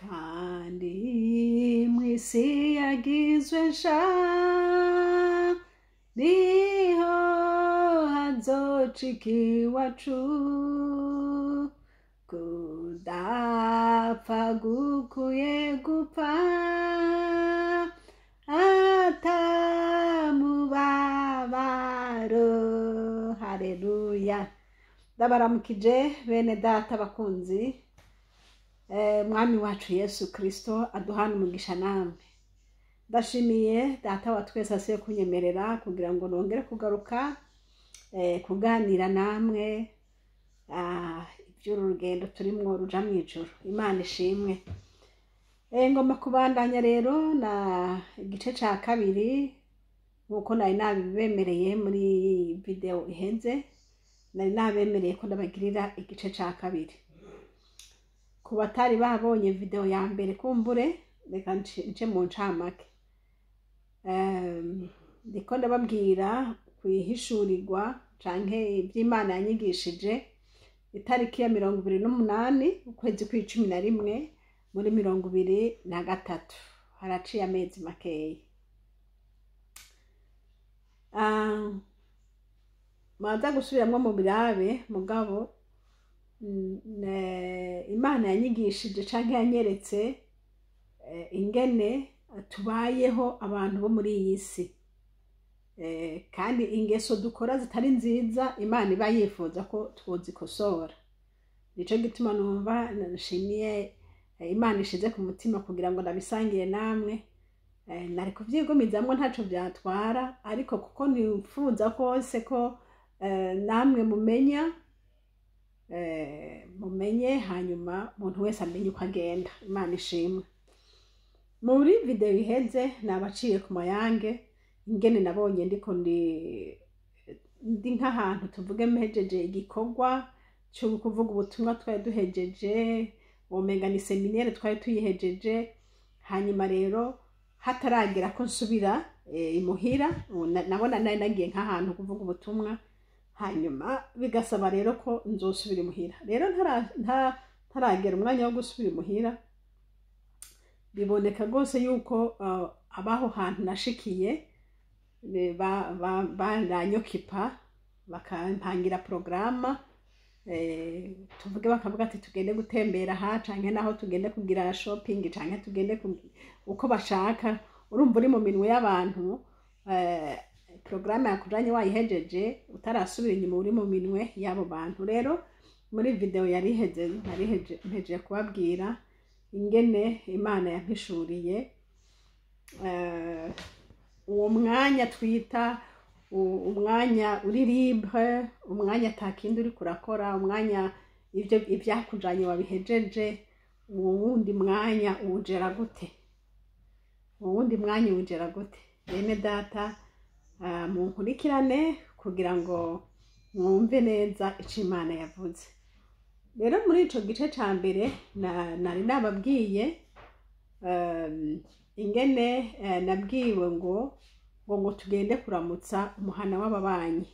kandi mw'isi yagizwe nsha niho hazocika iwacu kudapfa gukuye gupfa atamubabaro. Haleluya. Ndabaramukije bene data bakunzi, mwami wacu Yesu Kristo aduhana umugisha namwe. Ndashimiye data wa twese asiye kunyemerera kugira ngo nongere kugaruka kuganira namwe iby'uru rugendo turimwo ruja mw'ijuru. Imana ishimwe. Ngomba kubandanya rero na igice ca kabiri nkuko nari nabibemereye muri video iheze. Nari nabemereye ko ndabagirira igice ca kabiri. Ku batari babonye video ya mbere kumbure reka nce mu ncamake. Ndiko ndababwira kwihishurirwa canke iby'Imana yanyigishije itariki ya 28 ukwezi kwa11 muri 2023. Haraciye amezi makeya. Maza gusubiramwo mu birabe mugabo Imana yanyigishije canke yanyeretse ingene tubayeho abantu bo muri iyi si, kandi ingeso dukora zitari nziza Imana iba yifuza ko twozikosora. Nico gituma numva nashimiye Imana ishize ku mutima kugira ngo ndabisangire namwe. Nari kuvyigomizamwo ntaco byatwara, ariko kuko nifuza kose ko namwe mumenye hanyuma umuntu wese amenye uko agenda. Imana ishimwe. Muri video iheze nabaciye ku mayange ingene nabonye ndiko ndi nk'ahantu tuvuge mpejeje igikorwa cyo kuvuga ubutumwa twari duhejeje, womenga ni seminaire twari tuyihejeje. Hanyuma rero hataragera ko nsubira imuhira, nabona nari nagiye nk'ahantu kuvuga ubutumwa, hanyuma bigasaba rero ko nzosubira imuhira. Rero ntaragera umwanya wo gusubira imuhira, biboneka rwose yuko abaho hantu nashikiye baranyokipa bakampangira porogaramu, tuvuge bakavuga ati tugende gutembera aha canke naho tugende kugira shopping canke tugende uko bashaka. Urumva uri mu minwe y'abantu, porogaramu yakujanye wayihejeje utarasubira inyuma, uri mu minwe y'abo bantu. Rero muri video mpejeje kubabwira ingene Imana yampishuriye uwo mwanya twita umwanya uri libre, umwanya atakindi uri kurakora, umwanya ivyakujanye wabihejeje. Uwo wundi mwanya uwugera gute? Bene data, munkurikirane kugira ngo mwumve neza ico Imana yavuze. Rero muri ico gice ca mbere nari nababwiye ingene nabwiwe ngo tugende kuramutsa umuhana w'ababanyi.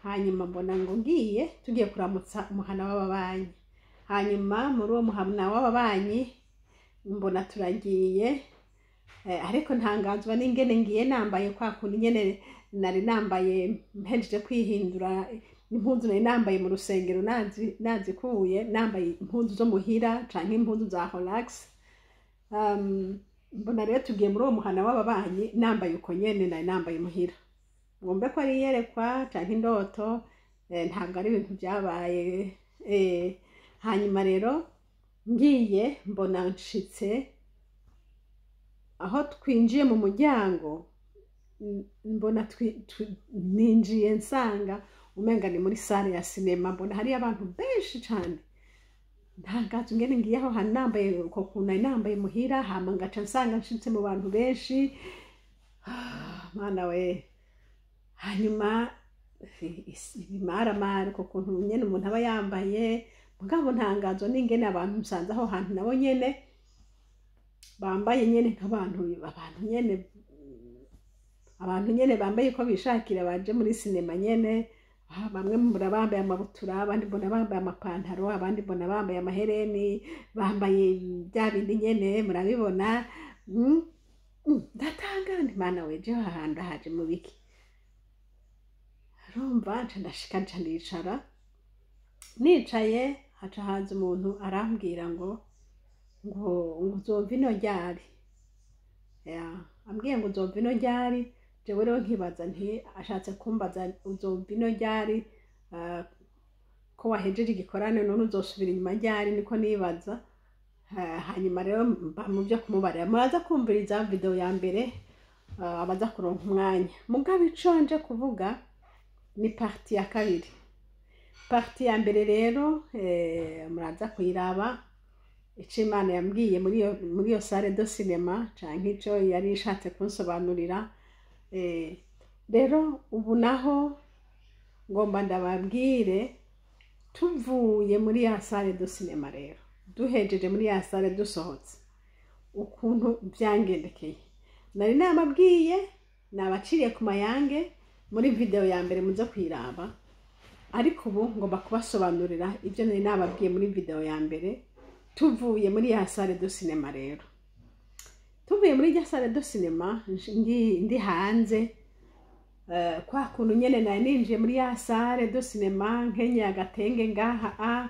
Hanyuma mbona ngo tugiye kuramutsa umuhana w'ababanyi. Hanyuma muri uwo muhana w'ababanyi mbona turagiye, ariko ntangazwa n'ingene ngiye nambaye kwa kundi nyene nari nambaye mpejeje kwihindura impunzu nari nambaye mu rusengero nazikuye, nambaye impunzu zo muhira canke impunzu za relax. Mbona rero tugiye muri uwo muhana w'ababanyi nambaye uko nyene nari nambaye muhira. Ngombe ko ari yerekwa canke indoto, ntabwo ari ibintu byabaye. Hanyuma rero ngiye mbona nshitse aho twinjiye mu muryango, mbona ninjiye nsanga umenga ni muri salle ya cinema. Mbona hari abantu benshi cyane, ntangazo ngene ngiye aho hantu nambaye uko kuntu nambaye muhira, hama ngaca nsanga nshitse mu bantu benshi. Mana we. Hanyuma ibimaramara uko kuntu nyene umuntu aba yambaye, mugabo ntangazo n'ingene abantu nsanze aho hantu nabo nyene bambaye nyene nk'abantu nyene bambaye ko bishakira baje muri cinema nyene, bamwe mbona bambaye amabutura, abandi mbona bambaye amapantaro, abandi mbona bambaye amahereni, bambaye bya bindi nyene murabibona. Ndatangara nti mana we jewe ahantu haje mu biki. Urumva nca ndashika nca ndicara, nicaye haca haza umuntu arambwira ngo uzova ino ryari. Ambwiye ngo uzova ino ryari, jewe rero nkibaza nti ashatse kumbaza uzova ino ryari, ko wahejeje igikorane none uzosubira inyuma ryari, niko nibaza. Hanyuma rero mba mu byo kumubarira, muraza kumviriza video ya mbere abaza kuronka umwanya. Mugabo ico nje kuvuga ni parti ya kabiri. Parti ya mbere rero muraza kuyiraba ico Imana yambwiye muri iyo salle de cinéma, canke ico yari ishatse kunsobanurira. Rero ubu naho ngomba ndababwire tuvuye muri ya salle de cinéma, rero duhejeje muri ya salle dusohotse ukuntu byangendekeye. Nari namabwiye nabaciriye ku mayange muri video ya mbere muze kwiraba, ariko ubu ngomba kubasobanurira ibyo nari nababwiye muri video ya mbere tuvuye muri ya salle de cinéma. Rero tuvuye muri ya salle de cinéma ndi hanze, kwa kuntu nyene nari ninjiye muri ya salle de cinéma nkenye agatenge ngaha,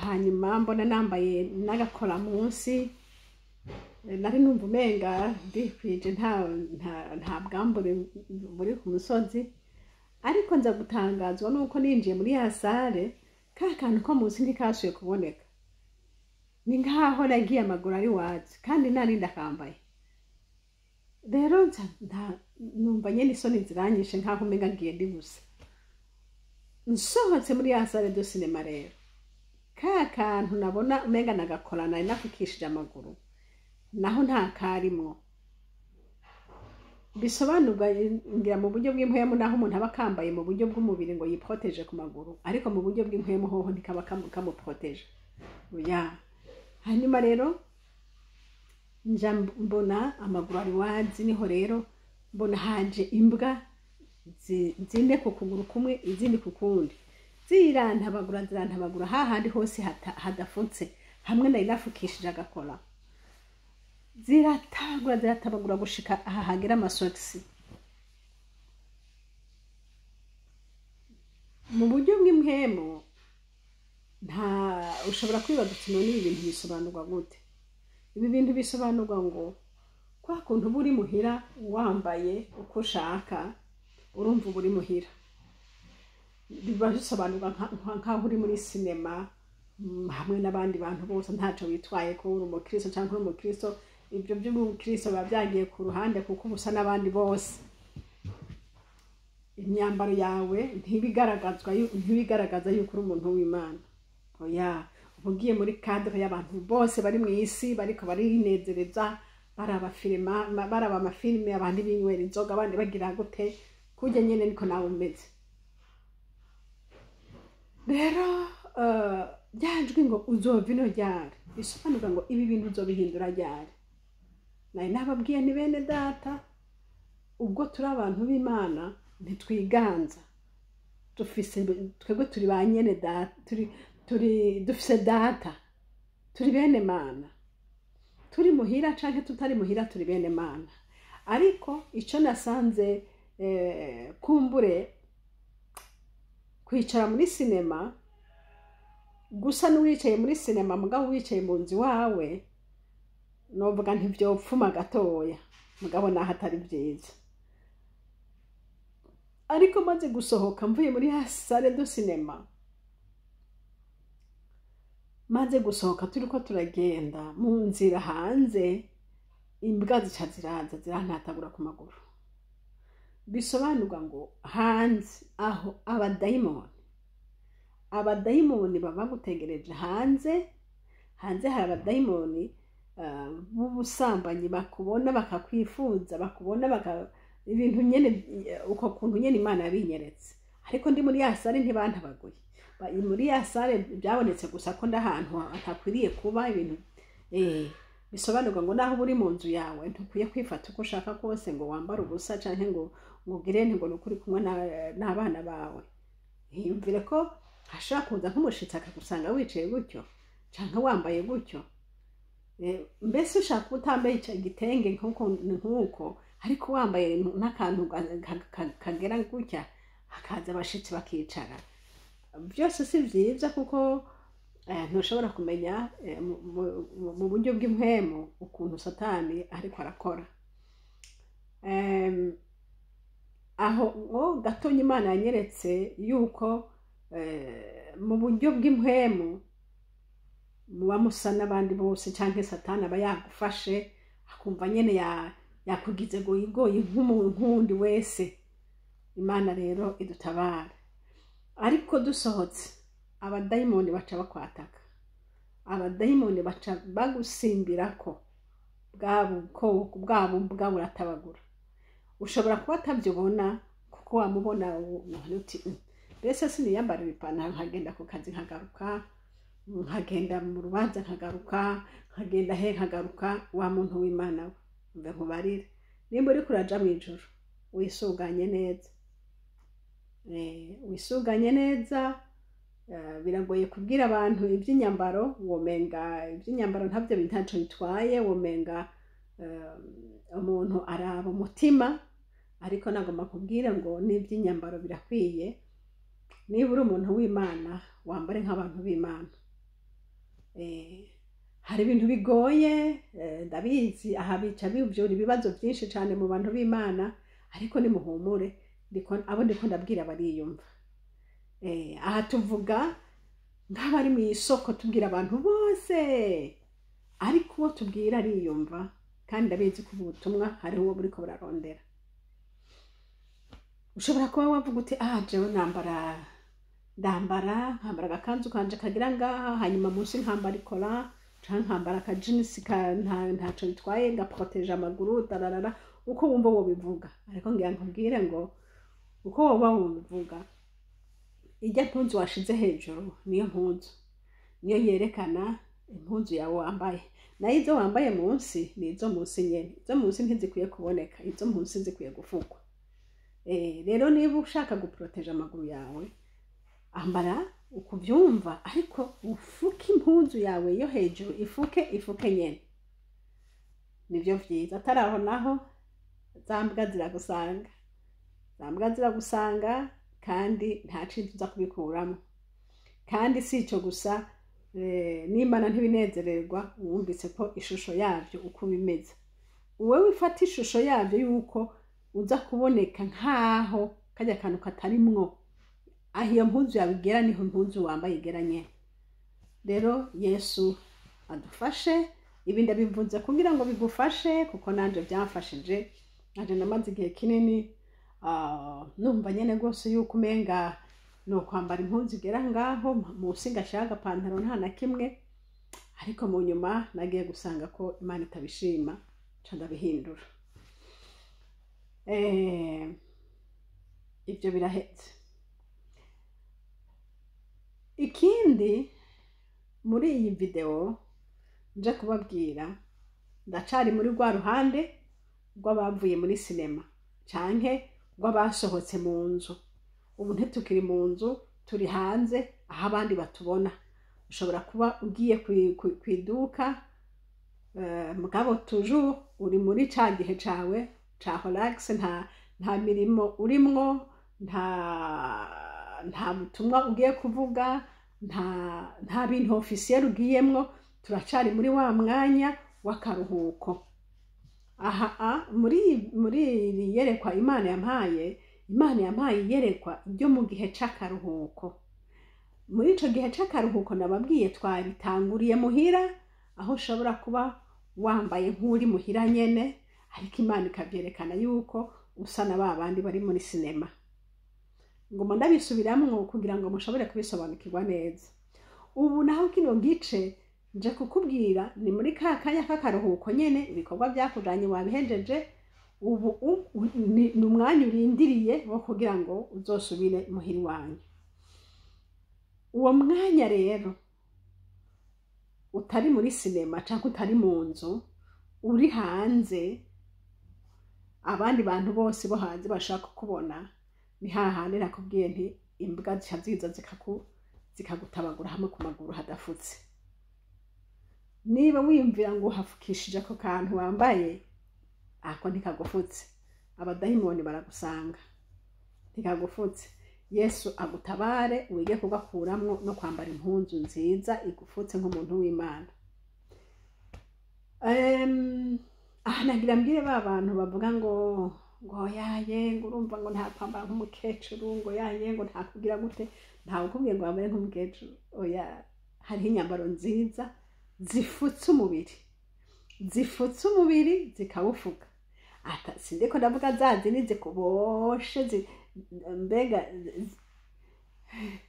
hanyuma mbona nambaye n'agakora munsi, nari numva umenga ndikwije nta bwambure buri ku musozi. Ariko nza gutangazwa nuko ninjiye muri ya salle ka kantu ko munsi ntikasuye kuboneka, ni nkaho nagiye amaguru ari wazi kandi nari ndakambaye. Rero numva nyene isoni ziranyishe nkaho umenga ngiye ndi gusa. Nsohotse muri ya salle de cinéma rero ka kantu nabona umenga nagakora nari nafukishije amaguru naho nta karimo. Bisobanurwa ngira mu buryo bw'impwemu naho umuntu aba kambaye mu buryo bw'umubiri ngo yiproteje ku maguru, ariko mu buryo bw'impwemu hoho ntikaba kamuproteje. Hanyuma rero nja mbona amaguru ari wazi, niho rero mbona haje imbwa zine ku kuguru kumwe izindi ku kundi, zirantabagura hahandi hose hadafutse, hamwe nari nafukishije agakora. Ziratabagura gushika aha hagera amasogisi. Mu buryo bw'impwemu ushobora kwibaza uti none ibi bintu bisobanurwa gute? Ibi bintu bisobanurwa ngo kwa kuntu buri muhira wambaye uko ushaka, urumva buri muhira. Biba bisobanurwa nkaho uri muri cinema hamwe n'abandi bantu bose, ntaco witwaye ko uri umukristo cyangwa uri umukristo. Ibyo by'umukristo biba byagiye ku ruhande kuko ubusa n'abandi bose. Imyambaro yawe ntibigaragaza yuko uri umuntu w'Imana. Ugiye muri cadre y'abantu bose bari mu isi bariko barinezereza, baraba amafilime, abandi binywera inzoga, abandi bagira gute, kujya nyene niko nawe umeze. Rero byajwe ngo uzova ino ryari, bisobanurwa ngo ibi bintu uzobihindura ryari. Nari nababwiye ni bene data, ubwo turi abantu b'Imana ntitwiganza, twebwe turi ba nyene data, dufise data, turi bene Mana, turi muhira canke tutari muhira turi bene Mana. Ariko ico nasanze kumbure kwicara muri cinema gusa n'uwicaye muri cinema mugabo wicaye mu nzu wawe, novuga ntivyopfuma gatoya, mugabo naho atari byiza. Ariko maze gusohoka mvuye muri salle de cinéma, maze gusohoka turiko turagenda mu nzira hanze, imbwa zica ziraza zirantatagura ku maguru. Bisobanurwa ngo hanze aho abadayimoni baba gutegereje hanze hari abadayimoni b'ubusambanyi bakubona bakakwifuza, bakubona ibintu nyene uko kuntu nyene Imana yabinyeretse. Ariko ndi muri ya salle ntibantabaguye, muri ya salle byabonetse gusa ko ndahantu atakwiriye kuba ibintu. Bisobanurwa ngo naho buri mu nzu yawe ntukwiye kwifata uko ushaka kose, ngo wambare ubusa canke ngo ugire ngo nukuri kumwe n'abana bawe. yumvire ko hashobora kuza nk'umushitsi akagusanga wicaye gutyo canke wambaye gutyo. Mbese ushaka utambaye igitenge nk'uko ariko wambaye n'akantu kagera gutya hakaza abashitsi bakicara, byose si vyiza kuko ntushobora kumenya mu buryo bw'impwemu ukuntu Satani ariko arakora. Aho gatonya Imana yanyeretse yuko mu buryo bw'impwemu muba musa n'abandi bose, canke Satani aba yagufashe akumva nyene yakugize goyigoyi nk'umuntu wese. Imana rero idutabara. Ariko dusohotse abadayimoni baca bakwataka, abadayimoni baca bagusimbirako bwabo buratabagura. Ushobora kuba atavyubona kuko wamubona uti mbese siniyambarira ipantaro nkagenda ku kazi nkagaruka, nkagenda mu rubanza nkagaruka, nkagenda nkagaruka. Wa muntu w'Imana mbe nkubarire, nimba uri kuraja mw'ijuru wisuganye neza, wisuganye neza. Biragoye kubwira abantu iby'inyambaro, womenga iby'inyambaro ntabyo bintaco bitwaye, womenga umuntu araba umutima. Ariko nagomba kubwira ngo n'iby'inyambaro birakwiye. Niba uri umuntu w'Imana wambare nk'abantu b'Imana. Hari ibintu bigoye, ndabizi, aha bica bivyura ibibazo byinshi cyane mu bantu b'Imana, ariko nimuhumure, abo ndiko ndabwira bariyumva. Aha tuvuga nk'abari mu isoko tubwira abantu bose, ariko uwo tubwira ariyumva, kandi ndabizi ko ubutumwa hariho uwo buriko burarondera. Ushobora kuba wavuga uti jewe ndambara nkambara agakanzu kanje kagira ngaha, hanyuma munsi nkambara ikora canke nkambara akajinisi ntaco bitwaye ngaproteje amaguru dararara, uko wumva wo bivuga. Ariko ngira nkubwire ngo uko woba wobivuga, ijya mpunzu washize hejuru niyo mpunzu, niyo yerekana impunzu yawe wambaye. Nayo izo wambaye munsi ni izo munsi nyene, izo munsi ntizikwiye kuboneka, izo munsi zikwiye gufukwa. Rero niba ushaka guproteje amaguru yawe, ambara ukuvyumva, ariko ufuke impunzu yawe yo hejuru, ifuke nyene, nivyo vyiza. Ataraho naho zambwa ziragusanga, kandi nta kintu uza kubikuramo. Kandi si ico gusa, n'Imana ntibinezererwa wumvise ko ishusho yavyo uko bimeze. Uwe wifata ishusho yavyo yuko uza kuboneka nkaho kajya kantu katarimwo, aho iyo mpunzu yawe igera niho impunzu wambaye igera nyene. Rero Yesu adufashe. Ibi ndabivuze kugira ngo bigufashe, kuko nanje byamfashije. Nanje namaze igihe kinini numva nyene rwose yuko umenga no kwambara impunzu igera ngaho, munsi ngashaka agapantaro nta na kimwe. Ariko mu nyuma nagiye gusanga ko Imana itabishima, ca ndabihindura. Ibyo birahetse. Ikindi muri iyi video nje kubabwira, ndacari muri rwa ruhande rw'abavuye muri sinema canke rw'abasohotse mu nzu. Ubu ntitukiri mu nzu, turi hanze aho abandi batubona. Ushobora kuba ugiye kwiduka, mugabo toujours uri muri ca gihe cawe ca relax, nta mirimo urimwo, nta butumwa ugiye kuvuga, nta bintu officiel ugiyemwo. Turacari muri wa mwanya w'akaruhuko. Muri yerekwa Imana yampaye yerekwa ibyo mu gihe c'akaruhuko. Muri ico gihe c'akaruhuko nababwiye twabitanguriye muhira, aho ushobora kuba wambaye nk'uri muhira nyene, ariko Imana ikavyerekana yuko usa na babandi bari muri sinema. Ngoma ndabisubiramwo kugira ngo mushobore kubisobanukirwa neza. Ubu naho kino gice nje kukubwira ni muri ka kanya k'akaruhuko nyene, ibikorwa byakujanye wabihejeje. Ubu ni umwanya urindiriye wo kugira ngo uzosubire muhiri wanyu. Uwo mwanya rero utari muri sinema canke utari mu nzu, uri hanze, abandi bantu bose bo hanze bashaka kubona, ni hahandi nakubwiye nti imbwa ziza zikagutabagura hamwe ku maguru hadafutse. Niba wiyumvira ngo hafukishije ako kantu wambaye ako ntikagufutse, abadayimoni baragusanga ntikagufutse. Yesu agutabare wige kugakuramwo no kwambara impunzu nziza igufutse nk'umuntu w'Imana. Nagira mbwire ba bantu bavuga ngo yaye ngo urumva ngo nta kwambara nk'umukecuru, ngo yaye ngo nta kugira gute. Ntawe ukubwiye ngo wambare nk'umukecuru, oya, hariho inyambaro nziza zifutse umubiri zikawufuka. Sindiko ndavuga zazi ni zikuboshe mbega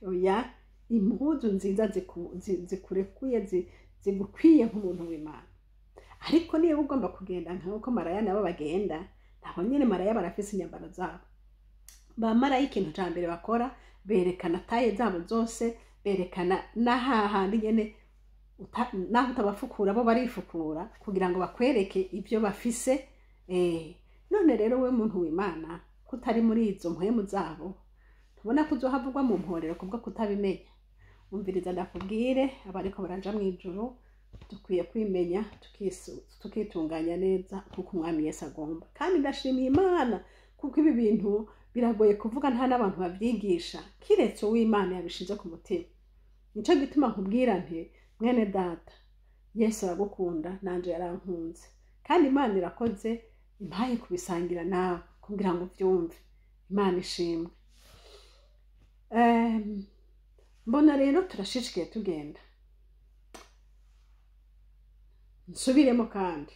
oya, impuzu nziza zikurekuye zigukwiye nk'umuntu w'Imana. Ariko niba ugomba kugenda nk'uko maraya nabo bagenda, naho nyine maraya barafise inyambaro zabo. Bamara ikintu cya mbere bakora, berekana taye zabo zose, berekana n'ahahandi nyene naho utabafukura bo barifukura kugira ngo bakwereke ibyo bafise. None rero we muntu w'Imana kutari muri izo mpwemu zabo, tubona ko uzohavugwa mu mporero kubwo kutabimenya. Umviriza ndakubwire, abariko baranja mu ijuru dukwiye kwimenya tukitunganya neza kuko umwami Yesu agomba. Kandi ndashimiye Imana kuko ibi bintu biragoye kuvuga, nta n'abantu babyigisha kiretse uw'Imana yabishize ku mutima. Nico gituma nkubwira nti mwene data, Yesu aragukunda nanje yarankunze, kandi Imana irakoze impaye kubisangira nawe kugira ngo uvyumve. Imana ishimwe. Mbona rero turashishikaye tugenda. Nsubiremo kandi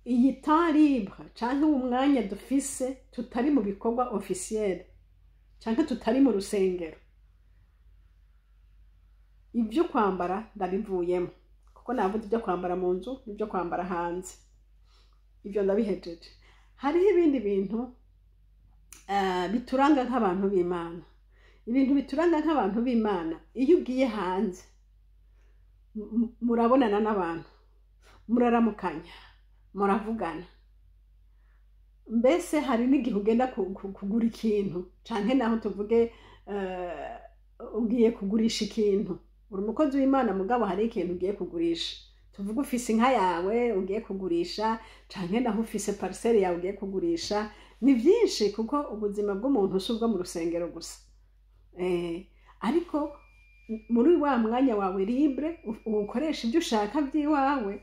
iyi temps libre canke umwanya dufise tutari mu bikorwa officiel canke tutari mu rusengero, ibyo kwambara ndabivuyemo kuko navuze ibyo kwambara mu nzu n'ibyo kwambara hanze, ibyo ndabihejeje. Hariho ibindi bintu bituranga nk'abantu b'Imana. Ibintu bituranga nk'abantu b'Imana, iyo ugiye hanze murabonana n'abantu, muraramukanya, muravugana. Mbese hari n'igihe ugenda kugura ikintu canke naho tuvuge ugiye kugurisha ikintu, uri umukozi w'Imana mugabo hari ikintu ugiye kugurisha. Tuvuge ufise inka yawe ugiye kugurisha canke naho ufise parcelle yawe ugiye kugurisha. Ni byinshi kuko ubuzima bw'umuntu si ubwo mu rusengero gusa. Ariko muri wa mwanya wawe libre ukoresha ibyo ushaka by'iwawe.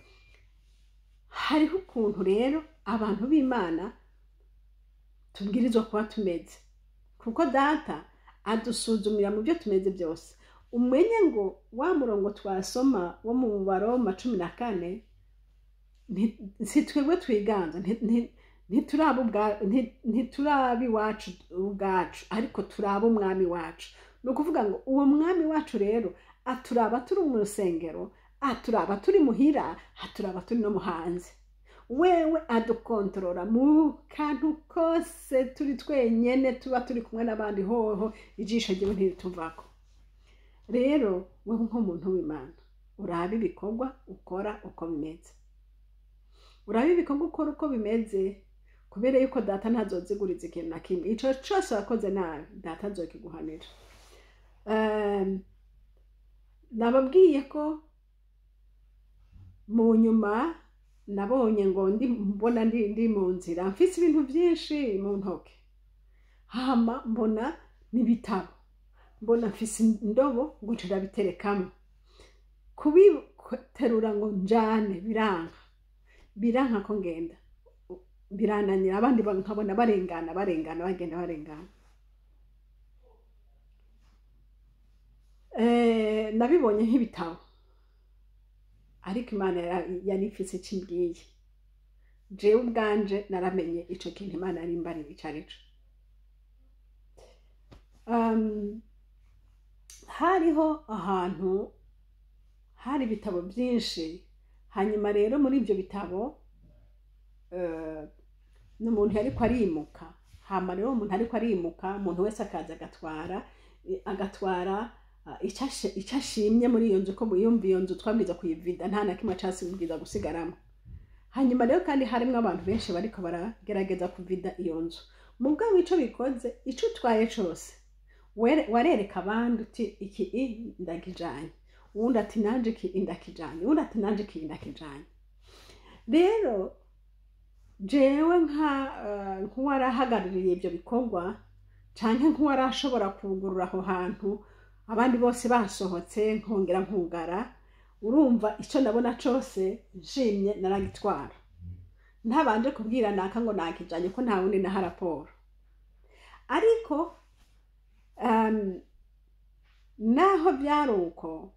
Hariho ukuntu rero abantu b'Imana tubwirizwa kuba tumeze, kuko data adusuzumira mu byo tumeze byose. Umenye ngo wa murongo twasoma wo mu Baroma 14 si twebwe twiganza, ntiturabi wacu ubwacu, ariko turaba umwami wacu. Ni ukuvuga ngo uwo mwami wacu rero aturaba turi mu rusengero, aturaba turi muhira, aturaba turi no muhanze. Wewe adukontorora mu kantu kose turi twenyene, tuba turi kumwe n'abandi hoho ijisho ryewe ntirituvako. Rero wewe nk'umuntu w'Imana urabe ibikorwa ukora uko bimeze, urabe ibikorwa ukora uko bimeze, kubera yuko data ntazoziguriza ikintu na kimwe. Ico cyose wakoze nabi data azokiguhanira. Nababwiye ko mu nyuma nabonye ngo mbona ndi mu nzira mfise ibintu byinshi mu ntoke, hama mbona n'ibitabo, mbona mfise indobo ngo turabiterekamo. Kubiterura ngo njane biranka ko ngenda, birananira. Abandi nkabona bagenda barengana. Nabibonye nk'ibitabo, ariko Imana yari ifise ikimbwiye. Jewe ubwanje naramenye ico kintu Imana yari imbariye ico arico. Hariho ahantu hari ibitabo byinshi, hanyuma rero muri ibyo bitabo n'umuntu yariko arimuka. Hama rero umuntu ariko arimuka, umuntu wese akaza agatwara icyo ashimye muri iyo nzu, ko muyumva iyo nzu twabwiza kuyivida, nta na kimwe cyasibwiza gusigaramo. Hanyuma rero kandi harimo abantu benshi bariko baragerageza kuvida iyo nzu. mugabo ico bikoze ico utwaye cose warereka abandi uti iki ndakijanye, uwundi ati nanje iki ndakijanye, uwundi ati nanje iki ndakijanye. Rero jewe nk'uwarahagarariye ibyo bikorwa canke nk'uwarashobora kugurura aho hantu abandi bose basohotse nkongera nkugara, urumva ico nabona cose nshimye naragitwara ntabanje kubwira naka ngo nakijanye ko nta wundi naha raporo. Ariko naho byari uko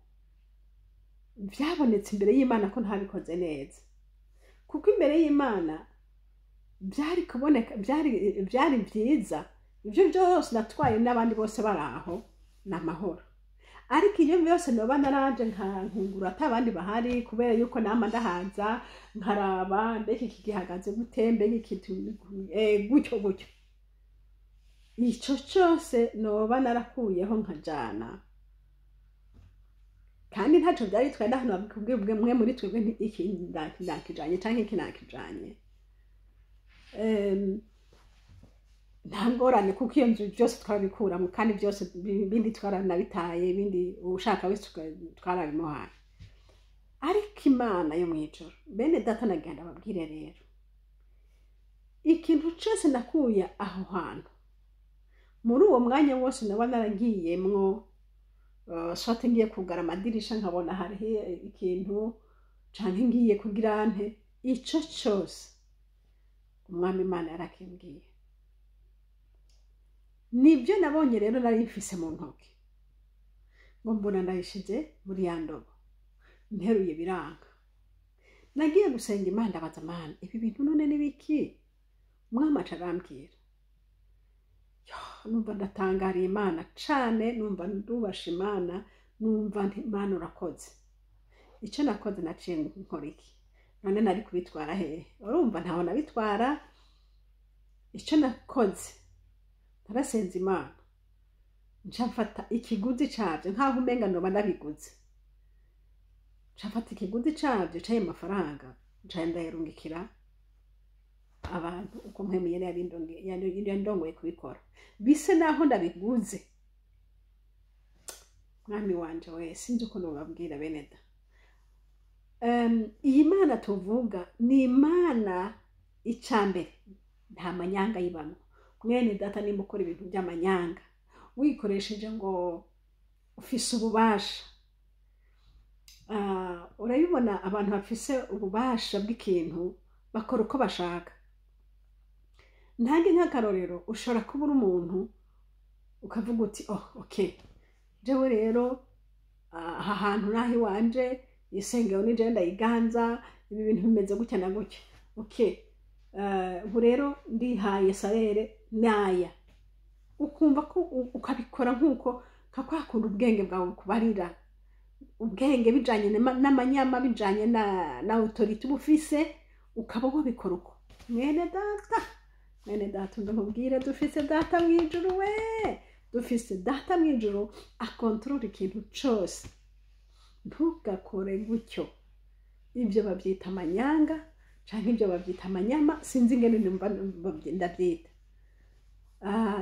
byabonetse imbere y'Imana ko ntabikoze neza, kuko imbere y'Imana byari kuboneka byari byiza ibyo byose natwaye n'abandi bose baraho n'amahoro. Ariko iyo byose noba naranje nkungura atabandi bahari kubera yuko nama ndahaza nkaraba mbeke iki gihagaze gutembe n'ikitu gutyo gutyo, ico cyose noba narakuyeho nkajana. Kandi ntaco byari twaye ndahano babikubwiye mwe muri twebwe iki ndakijanye canke iki nakijanye. Nta ngorane kuko iyo nzu byose twabikuramwo kandi byose bindi twaranabitaye, bindi ushaka wese twarabimuhaye. Ariko Imana yo mwijoro, bene data nagenda babwire rero ikintu cyose nakuye aho hantu muri uwo mwanya wose naba naragiyemwo, swate ngiye kugara amadirisha nkabona hariho ikintu canke ngiye kugira nte, ico cyose umwami Imana yarakimbwiye. Nibyo nabonye rero nari mfise mu ntoki ngo mbona ndayishize muri ya ndobo, nteruye biranga. Nagiye gusenga Imana ndabaza Imana, ibi bintu none ni biki? Umwami aca arambwira. Numva ndatangariye Imana cane, numva ndubasha Imana, numva nti Imana urakoze. Ico nakoze naciye nkora iki? None nari kubitwara hehe? Urumva ntaho nabitwara. Ico nakoze narasenze Imana, ncafata ikiguzi cavyo nkaho umenga noba nabiguze. Ncafata ikiguzi cavyo caye amafaranga ncaye ndayarungikira abantu uko mpemeye yarindongoye kubikora, bise naho ndabiguze. Mwami wanje we, sinzi uko nobabwira bene da. Iyi Mana tuvuga ni Imana icambere nta manyanga yibamwo. Mwene data nimba ukora ibintu by'amanyanga wikoresheje ngo ufise ububasha, urabibona abantu bafise ububasha bw'ikintu bakora uko bashaka. Ntange nk'akarorero, ushobora kuba uri umuntu ukavuga uti okay, jewe rero aha hantu nahi wanje isengero ni je ndayiganza, ibi bintu bimeze gutya na gutya. Okay, ubu rero ndihaye salere naya, ukumva ko ukabikora nk'uko kakwakunda ubwenge bwawe kubarira, ubwenge bijanye n'amanyama, bijanye na autority ubufise, ukaba wabikora uko. Mwene data ndamubwira dufise data mwijuru we, dufise data mwijuru akontrola ikintu cose. Ntugakore gutyo. Ibyo babyita amanyanga canke ibyo babyita amanyama, sinzi ingene numva ndabyita.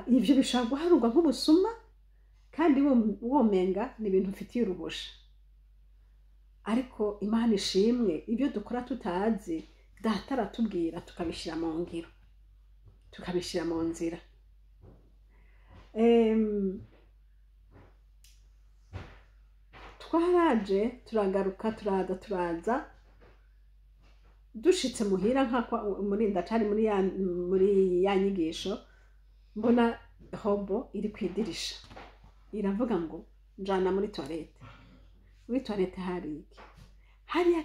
Ibyo bishobora guharurwa nk'ubusuma kandi womenga ni ibintu ufitiye uruhusha. Ariko Imana ishimwe, ibyo dukora tutazi data aratubwira tukabishira mu ngiro, tukabishira mu nzira. Twaraje turagaruka turaza dushitse muhira nk'ako muri ndacari muri ya nyigisho, mbona hobo iri kwidirisha iravuga ngo njana muri toilette. Muri toilette hari iki? Hari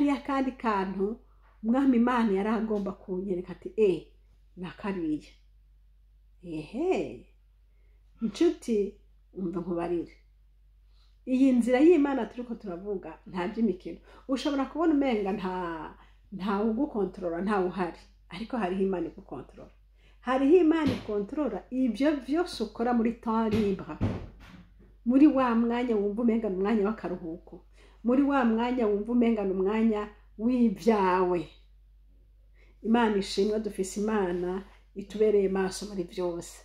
akandi kantu umwami Imana yaragomba kunyereka ati nakariye. Inshuti umva nkubarire, iyi nzira y'Imana turiko turavuga nta by'imikino. Ushobora kubona umenga nta ugukontrola, nta uhari, ariko hariho Imana igukontrola. Hariho Imana ikontrola ibyo byose ukora muri temps libre, muri wa mwanya wumva umenga n'umwanya w'akaruhuko, muri wa mwanya wumva umenga n'umwanya w'ibyawe. Imana ishimwe, dufise Imana itubereye maso muri byose.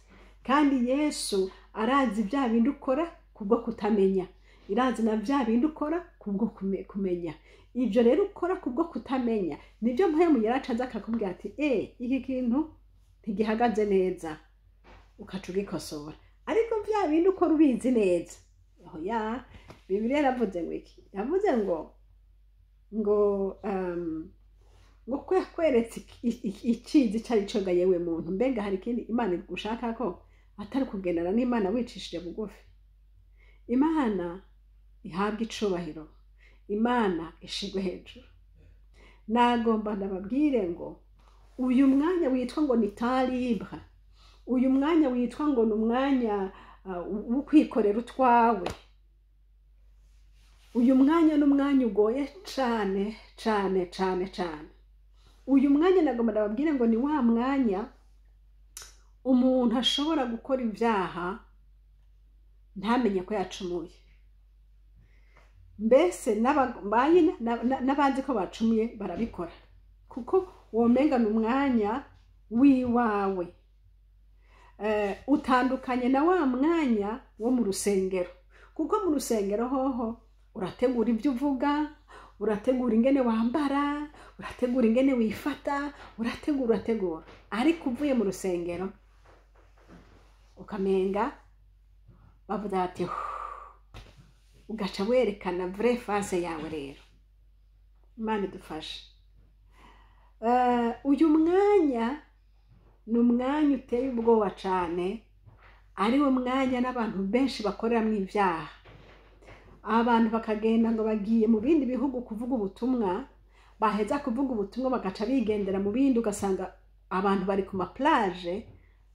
Kandi Yesu arazi bya bindi ukora kubwo kutamenya, irazi na bya bindi ukora kubwo kumenya. Ibyo rero ukora kubwo kutamenya nibyo mpemu yaracaza akakubwira ati iki kintu ntigihagaze neza, ukacugikosora. Ariko bya bindi ukora ubizi neza, oya, Bibiliya yaravuze ngo iki? Yavuze ngo kweretse ikizi cyari coga yewe muntu. Mbega hari ikindi Imana gushaka ko atari kugendana n'Imana wicishije bugufi? Imana ihabwa icubahiro, Imana ishigwe hejuru. Nagomba ndababwire ngo uyu mwanya witwa ngo ni talibra, uyu mwanya witwa ngo ni umwanya wo kwikorera utwawe, uyu mwanya ni umwanya ugoye cyane cyane cyane cyane. Uyu mwanya nagomba ndababwire ngo ni wa mwanya umuntu ashobora gukora ibyaha ntamenye ko yacumuye. Mbese n'abanzi ko bacumuye barabikora, kuko womenga ni umwanya wiwawe. Utandukanye na wa mwanya wo mu rusengero, kuko mu rusengero hoho urategura ibyo uvuga, urategura ingene wambara, urategura ingene wifata, urategura. Ariko uvuye mu rusengero ukamenga bavuga ati ugaca werekana vraie face yawe. Rero Imana idufashe. Uyu mwanya ni umwanya uteye ubwoba cyane, ari wo mwanya n'abantu benshi bakoreramo ibyaha. Abantu bakagenda ngo bagiye mu bindi bihugu kuvuga ubutumwa, baheza kuvuga ubutumwa bagaca bigendera mu bindi, ugasanga abantu bari ku maplage,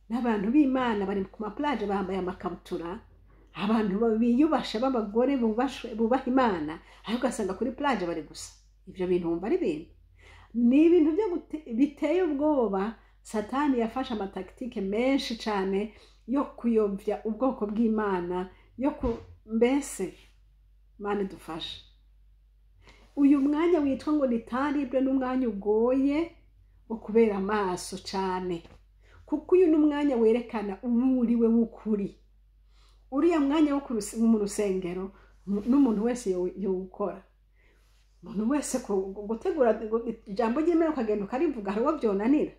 n'abantu b'Imana bari ku maplage bambaye amakabutura, abantu biyubasha b'abagore bubaha Imana, ariko ugasanga kuri plage bari gusa. Ibyo bintu wumva ari ibintu, ni ibintu biteye ubwoba. Satani yafashe amataktike menshi cyane yo kuyobya ubwoko bw'Imana, mbese Imana idufashe. Uyu mwanya witwa ngo ni talibra n'umwanya ugoye wo kubera amaso cyane, kuko uyu ni umwanya werekana umuriwe w'ukuri. Uriya mwanya wo mu rusengero n'umuntu wese yowukora. Umuntu wese gutegura ijambo ry'Imana ukagenda ukarivuga, hari uwo byonanira.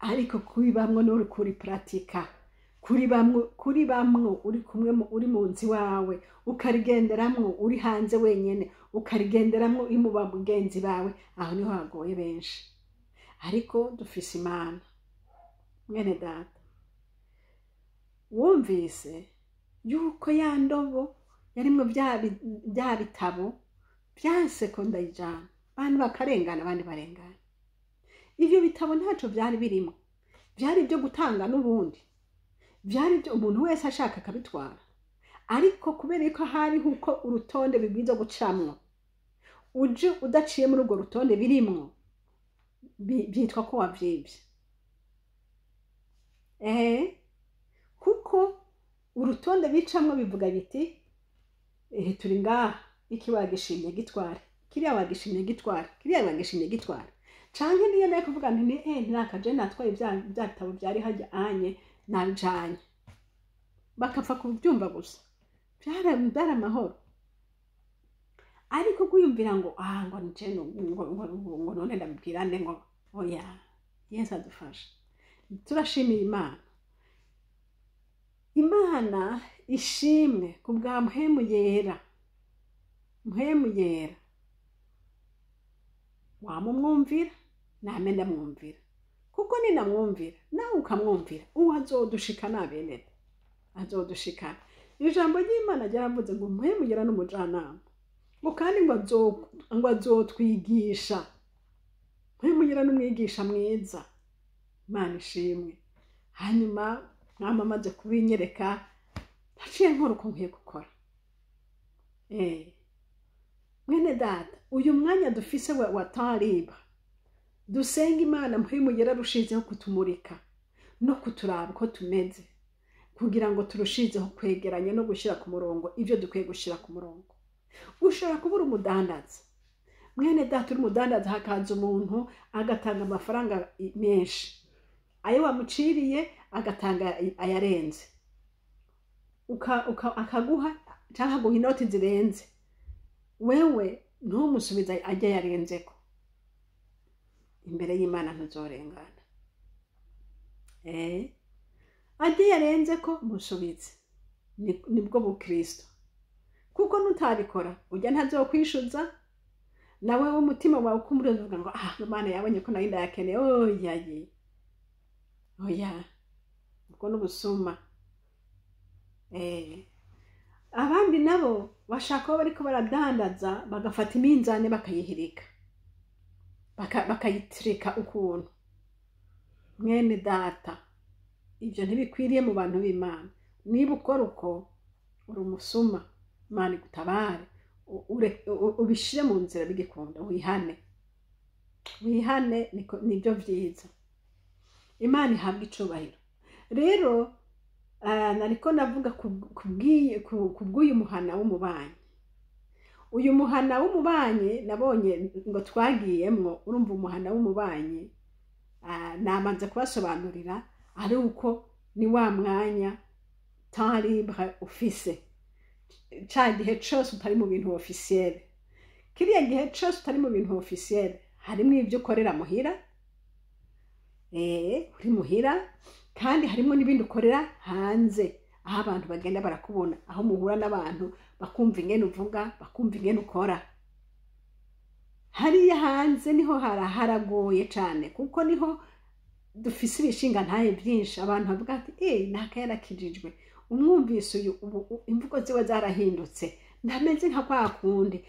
Ariko kuribamwo n'uri kuri pratika, kuribamwo uri kumwe, uri mu nzi wawe, ukarigenderamwo uri hanze wenyene, ukarigenderamwo uri mu bagenzi bawe, aho niho hagoye benshi. Ariko dufise Imana. Mwene data, wumvise yuko ya ndobo yarimwo bya bitabo byanse ko ndayijana, abantu bakarengana, abandi barengana. Ivyo bitabo ntaco byari birimo, byari byo gutanga n'ubundi, byari byo umuntu wese ashaka akabitwara. Ariko kubera ko hari huko urutonde bibwiza gucamwo, uje udaciye muri urwo rutonde birimwo, byitwa ko wavyibye. Kuko urutonde bicamwo bivuga biti turi ngaha, iki wagishimye gitware, kiriya wagishimye gitware, kiriya wagishimye gitware. Canke niyo naye kuvuga nti nakaje natwaye bya bitabo byari hajya anye nabijanye, bakapfa kubyumva gusa. Byara amahoro. Ariko kuyumvira ngo ngo nje ngo none ndabwirane ngo oya, Yesu adufashe. Turashimira Imana. Imana ishimwe kubwa mpemu yera. Mpemu yera wamumwumvira, name ndamwumvira, kuko ninamwumvira nawe ukamwumvira, uwo azodushikana benede, azodushikana. Ijambo ry'Imana ryaravuze ngo mpemu yera n'umujanama, ngo kandi ngo azotwigisha. Mpemu yera n'umwigisha mwiza. Imana ishimwe. Hanyuma mwama amaze kubinyereka, naciye nkora uko nkwiye gukora. Mwene data, uyu mwanya dufise wa talibra, dusenga Imana mpemu yera rushizeho kutumurika no kuturaba ko tumeze, kugira ngo turushizeho kwegeranya no gushira ku murongo ivyo dukwiye gushira ku murongo. Ushobora kubura umudandaza, mwene data uri umudandaza hakaza umuntu agatanga amafaranga menshi, ayo wamuciriye agatanga ayarenze, akaguha cyangwa aguha inoti zirenze, wewe ntumusubiza ajya yarenzeko, imbere y'Imana ntuzorengana. Ajya yarenzeko musubize, nibwo bukristo, kuko nutabikora ujya ntazokwishuza, nawe umutima wawe ukumureza uvuga ngo Imana yabonye ko nayo ndayakeneye. Oya, ubwo n'ubusuma. Abandi nabo bashaka bariko baradandaza bagafata iminzane bakayihirika, bakayitirika ukuntu. Mwene data, ibyo ntibikwiriye mu bantu b'Imana. Niba ukora uko uri umusuma, Imana igutabare, ubishire mu nzira bigikunda, wihane, nibyo byiza. Imana ihabwa icubahiro. Rero nariko navuga kubw'uyu muhana w'umubanyi. Uyu muhana w'umubanyi nabonye ngo twagiyemwo, urumva umuhana w'umubanyi namanze kubasobanurira ari uko ni wa mwanya temps libre ufise, ca gihe cose utari mu bintu officiel. Kiriya gihe cose utari mu bintu officiel harimo ibyo ukorera muhira, uri muhira, kandi harimo n'ibindi ukorera hanze, aho abantu bagenda barakubona, aho muhura n'abantu bakumva ingene uvuga, bakumva ingene ukora. Hariya hanze niho haragoye cyane, kuko niho dufise ibishinga ntaye byinshi. Abantu bavuga ati naka yarakijijwe, umwumvise uyu imvugo ziwe zarahindutse, ntameze nka kwa kundi.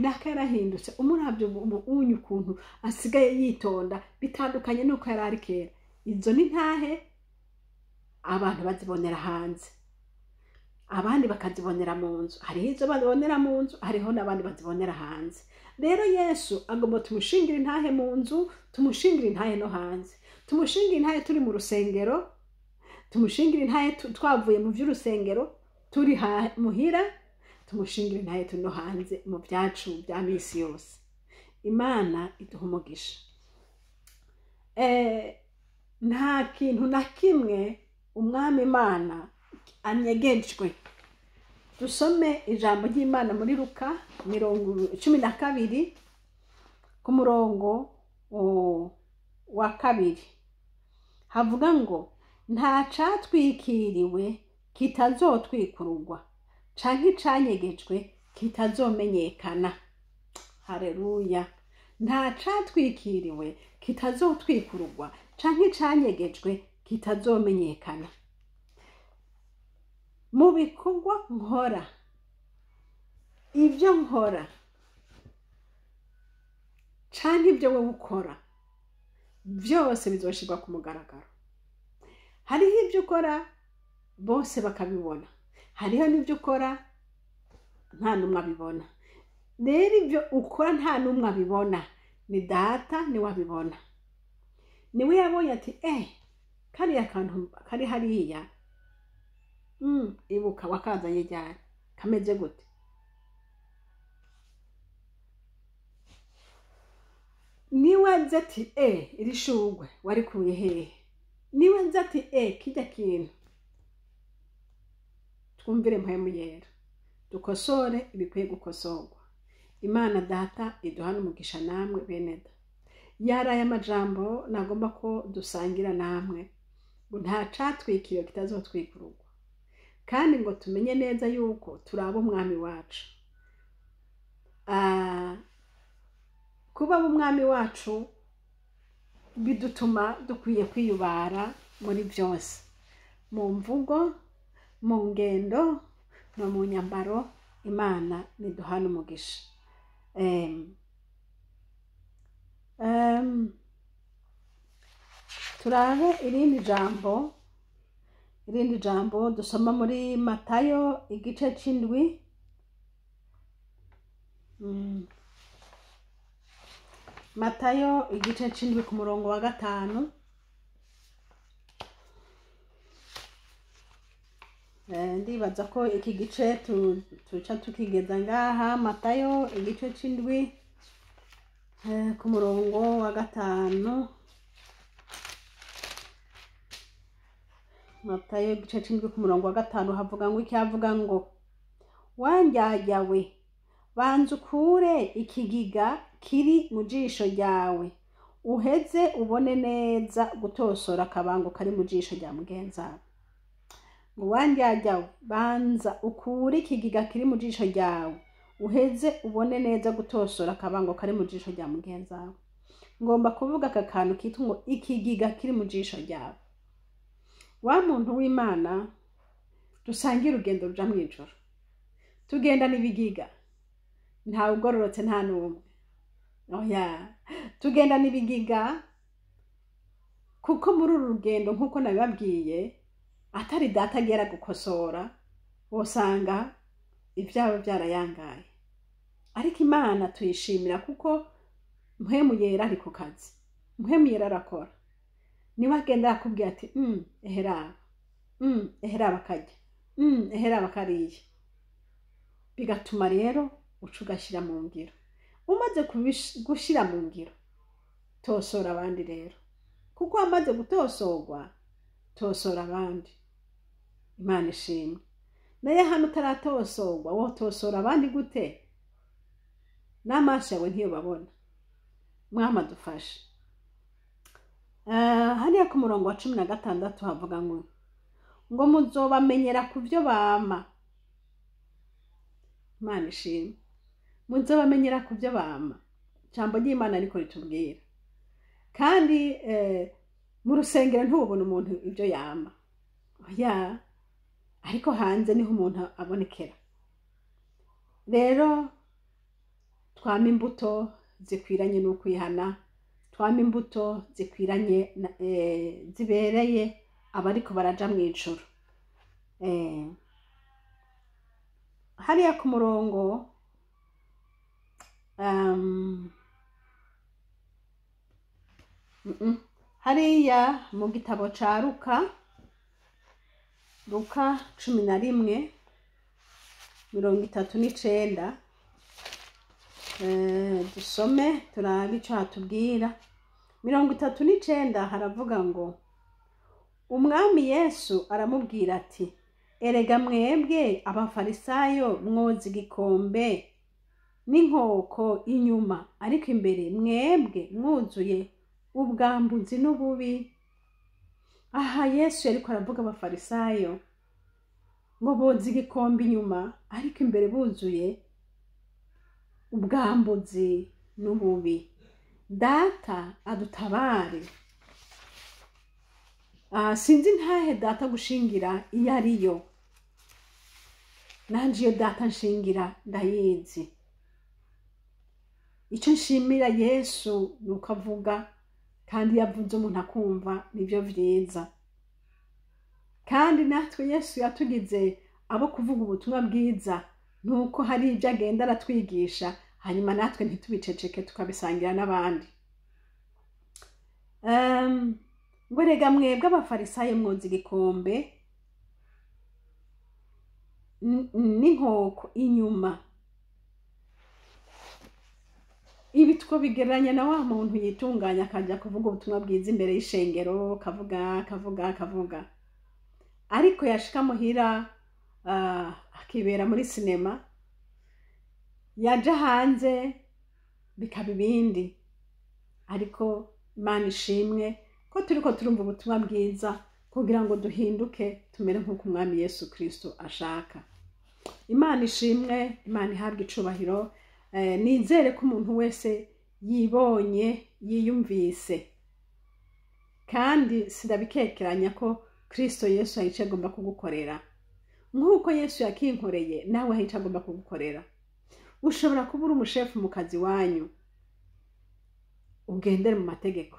Naka yarahindutse, umurabyo unyu ukuntu asigaye yitonda, bitandukanye nuko yari ari kera. Izo ni ntahe abantu bazibonera hanze, abandi bakazibonera mu nzu. Hariho izo bazibonera mu nzu, hariho n'abandi bazibonera hanze. Rero Yesu agomba tumushingire intahe mu nzu, tumushingire intahe no hanze. Tumushingire intahe turi mu rusengero, tumushingire intahe twavuye mu by'urusengero, turi muhira, tumushingire intahe turi no hanze mu byacu bya misi yose. Imana iduha umugisha. Nta kintu na kimwe umwami Imana anyegejwe. Dusome ijambo ry'Imana muri Luka 12 ku murongo wa 2. Havuga ngo nta catwikiriwe kitazotwikururwa, canke canyegejwe kitazomenyekana. Haleluya. Nta catwikiriwe kitazotwikururwa, canke canyegejwe kitazomenyekana. Mu bikorwa nkora, ibyo nkora canke ibyo wowe ukora, byose bizoshirwa ku mugaragaro. Hariho ibyo ukora bose bakabibona, hariho n'ibyo ukora nta numwe abibona. Rero ibyo ukora nta numwe abibona, ni Data ni wabibona. Niwe yabonye ati kariya kantu kari hariya, ibuka wakazanye ryari, kameze gute? Niwe nzi ati iri shugwe warikuye hehe? Niwe nzi ati kijya kintu. Twumvire mpemu yera, dukosore ibikwiye gukosorwa. Imana Data iduhana umugisha namwe beneda. Yaraye amajambo nagomba ko dusangira namwe, ngo nta catwikiriwe kitazotwikururwa, kandi ngo tumenye neza yuko turaba umwami wacu. Kuba umwami wacu bidutuma dukwiye kwiyubara muri byose, mu mvugo, mu ngendo no mu nyambaro. Imana niduhana umugisha. Turabe irindi jambo dusoma muri Matayo igice c'indwi. Matayo igice c'indwi ku murongo wa 5. Ndibaza ko iki gice tuca tukigeza ngaha. Matayo igice c'indwi ku murongo wa 5, Matayo igice c'indwi ku murongo wa 5 havuga ngo iki? Havuga ngo wandyaryawe, banza ukure ikigiga kiri mu jisho ryawe, uheze ubone neza gutosora akabango kari mu jisho rya mugenzawe. Ngo wandyaryawe, banza ukure ikigiga kiri mu jisho ryawe, uheze ubone neza gutosora akabango kari mu jisho rya mugenzawe. Ngomba kuvuga aka kantu kitwa ngo ikigiga kiri mu jisho ryawe. Wa muntu w'Imana dusangiye urugendo ruja mw'ijoro, tugenda n'ibigiga, nta ugororotse nta n'umwe. Oya, tugenda n'ibigiga kuko muri uru rugendo nk'uko nabibabwiye atari data agera gukosora, wosanga ivyabo byarayangaye. Ariko Imana tuyishimira kuko mpwemu yera ari ku kazi, mpwemu yera arakora. Niwe agenda akubwira ati eheraba, eheraba kajya, eheraba kariye. Bigatuma rero uca ugashyira mu ngiro. Umaze gushira mu ngiro, tosora abandi rero, kuko wamaze gutosorwa, tosora abandi. Imana ishimwe. Naye hano utaratosorwa, wotosora abandi gute? N'amaso yawe ntiyo babona. Mwama dufashe. Hariya ku murongo wa 16 havuga ngo muzobamenyera ku byo bama. Imana ishimwe. Muzobamenyera ku byo bama. Jambo ry'Imana ariko ritubwira. Kandi mu rusengero ntubona umuntu ibyo yama. Oya, ariko hanze niho umuntu abonekera. Rero twama imbuto zikwiranye n'ukwihana, twama imbuto zikwiranye zibereye abariko baraja mw'ijuru. Hariya ku murongo hariya mu gitabo ca Luka 11:39, dusome turabe ico hatubwira. 39 haravuga ngo umwami Yesu aramubwira ati, erega mwebwe abafarisayo mwoza igikombe n'inkoko inyuma, ariko imbere mwebwe mwuzuye ubwambuzi n'ububi. Aha Yesu yariko aravuga abafarisayo ngo boza igikombe inyuma, ariko imbere buzuye ubwambuzi n'ububi. Data adutabare. Sinzi ntahe data gushingira iyo ariyo. Nanje iyo data nshingira ndayizi. Ico nshimira Yesu nuko avuga, kandi yavuze umuntu akumva nivyo vyiza. Kandi natwe Yesu yatugize abo kuvuga ubutumwa bwiza, nuko hari ibyo agenda aratwigisha, hanyuma natwe ntitubiceceke tukabisangira n'abandi. Ngo erega mwebwe abafarisayo mwoza igikombe n'inkoko inyuma. Ibi twobigereranya na wa muntu yitunganya akaja kuvuga ubutumwa bwiza imbere y'ishengero, kavuga. Ariko yashika muhira akibera muri sinema, yaja hanze bikaba ibindi. Ariko Imana ishimwe ko turiko turumva ubutumwa bwiza kugira ngo duhinduke tumere nk'uko umwami Yesu Kristo ashaka. Imana ishimwe, Imana ihabwe icubahiro. Nizere ko umuntu wese yibonye yiyumvise, kandi sindabikekeranya ko Kristo Yesu ahice agomba kugukorera nk'uko Yesu yakinkoreye, nawe ahice agomba kugukorera. Ushobora kuba uri umushefu mu kazi wanyu, ugendere mu mategeko.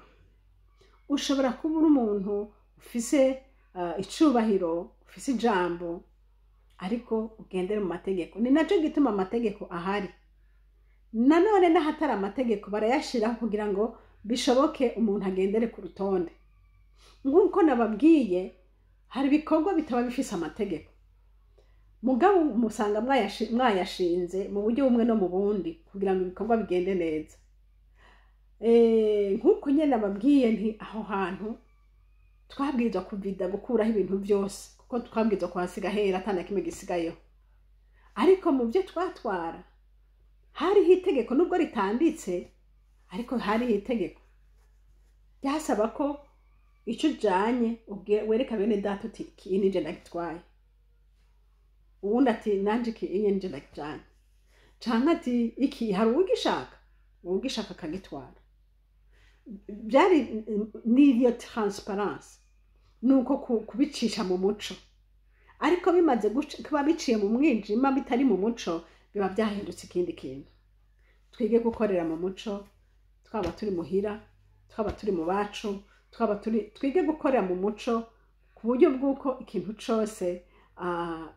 Ushobora kuba uri umuntu ufise icubahiro, ufise ijambo, ariko ugendere mu mategeko. Ni naco gituma amategeko ahari. Nanone n'ahatari amategeko barayashiraho kugira ngo bishoboke umuntu agendere ku rutonde. Nk'uko nababwiye, hari ibikorwa bitaba bifise amategeko, mugabo musanga mwayashinze mu buryo bumwe no mu bundi kugira ngo ibikorwa bigende neza. nk'uko nyine nababwiye nti aho hantu twabwirizwa kuvida gukuraho ibintu byose kuko twabwirizwa kuhasiga hera atana kimwe gisigayeho. Ariko mu byo twatwara hariho itegeko nubwo ritanditse, ariko hariho itegeko ryasaba ko icyo ujanye wereka bene data uti iyi nije ndagitwaye, uwundi ati nanje iyi nije ndagijanye, canke ati iki hari uwugishaka akagitwara. Byari n'iyo transparence, nuko kubicisha mu muco. Ariko bimaze kuba biciye mu mwijima bitari mu muco, biba byahindutse ikindi kintu. Twige gukorera mu muco, twaba turi muhira, twaba turi mu bacu, twige gukorera mu muco ku buryo bw'uko ikintu cyose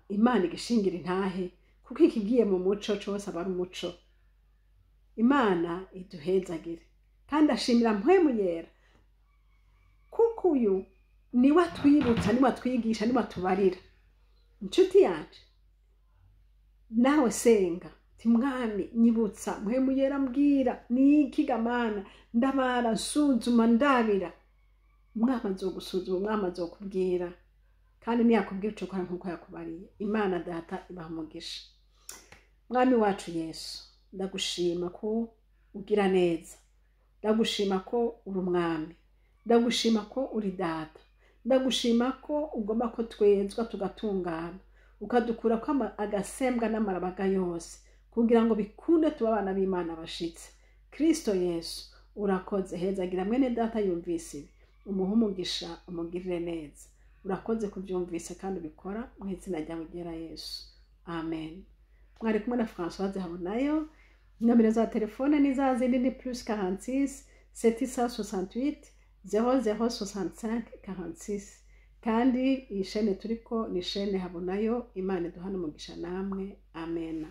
Imana igishingira intahe, kuko ikigiye mu muco cyose aba ari umuco. Imana iduhezagire kandi ashimira mpwemu yera, kuko uyu niwe atwibutsa, niwe atwigisha, niwe atubarira. Inshuti yacu nawe senga ti mwami nyibutsa, mpwemu yera mbwira niki gamana, ndabara nsuzuma ndabira. Umwami azogusuzuma, umwami azokubwira, kandi niyakubwira uco ukora nkuko yakubariye. Imana data ibaha umugisha. Mwami wacu Yesu, ndagushima ko ugira neza, ndagushima ko uri umwami, ndagushima ko uri data, ndagushima ko ugomba ko twezwa tugatungana, ukadukura ko agasembwa n'amarabaga yose, kugira ngo bikunde tuba abana b'Imana bashitse. Kristo Yesu urakoze, hezagira mwene data yumvise ibi, umuhe umugisha, umugirire neza. Urakoze kubyumvise kandi ubikora mu izina ryawe ryera Yesu, amen. Mwari kumwe na Françoise Habonayo. Nomero za telefone ni za zindi, ni +46 768 0065 46. kandi iyi shene turiko ni shene Habonayo. Imana iduhane umugisha namwe, amen.